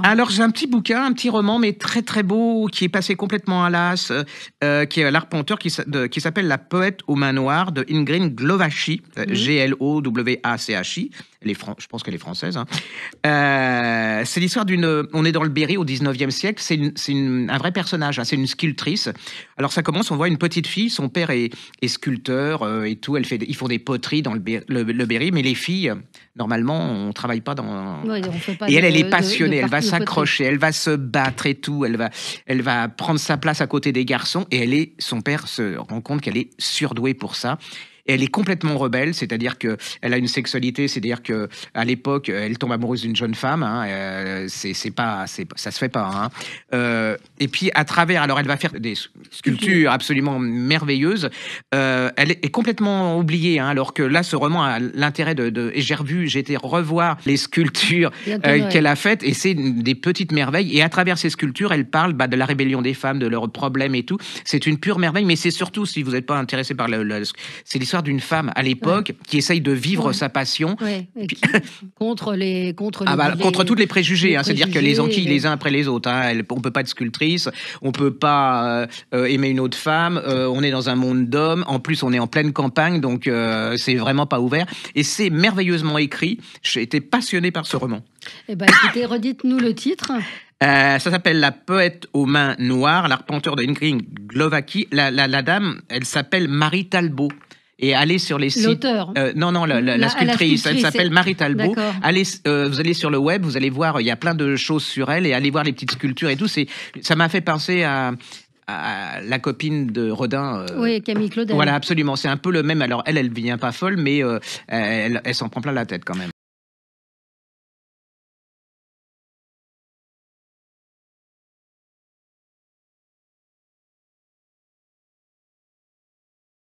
Alors, j'ai un petit bouquin, un petit roman, mais très très beau, qui est passé complètement à l'as, qui est l'arpenteur qui s'appelle La poète aux mains noires de Ingrid Glowaci, Glowachi. Je pense qu'elle est française. Hein. C'est l'histoire d'une. On est dans le Berry au 19e siècle. Un vrai personnage. Hein, c'est une sculptrice. Alors ça commence. On voit une petite fille. Son père est sculpteur et tout. Ils font des poteries dans le Berry. Mais les filles, normalement, on travaille pas dans. Ouais, on fait pas et elle est passionnée. Elle va s'accrocher. Elle va se battre et tout. Elle va prendre sa place à côté des garçons. Et son père se rend compte qu'elle est surdouée pour ça. Et elle est complètement rebelle, c'est-à-dire que elle a une sexualité, c'est-à-dire que à l'époque, elle tombe amoureuse d'une jeune femme. Hein, ça se fait pas. Hein. Et puis à travers, alors elle va faire des sculptures absolument merveilleuses. Elle est complètement oubliée, hein, alors que là, ce roman a l'intérêt et j'ai été revoir les sculptures qu'elle a faites, et c'est des petites merveilles. Et à travers ces sculptures, elle parle de la rébellion des femmes, de leurs problèmes et tout. C'est une pure merveille, mais c'est surtout, si vous n'êtes pas intéressé par c'est l'histoire d'une femme à l'époque qui essaye de vivre sa passion contre tous les préjugés. Hein, c'est-à-dire que les enquilles les uns après les autres. Hein, on peut pas être sculptrice, on peut pas aimer une autre femme. On est dans un monde d'hommes. En plus, on est en pleine campagne, donc c'est vraiment pas ouvert. Et c'est merveilleusement écrit. J'ai été passionné par ce roman. Eh ben, écoutez, redites-nous le titre. Ça s'appelle La poète aux mains noires, l'arpenteur de Ingrid Glowaci. La dame, elle s'appelle Marie Talbot. Et allez sur les sites. L'auteur. Non, la sculptrice. Elle s'appelle Marie Talbot. Allez, vous allez sur le web, vous allez voir, il y a plein de choses sur elle, et allez voir les petites sculptures et tout. Ça m'a fait penser à la copine de Rodin. Oui, Camille Claudel. Voilà, absolument. C'est un peu le même. Alors, elle vient pas folle, mais elle s'en prend plein la tête quand même.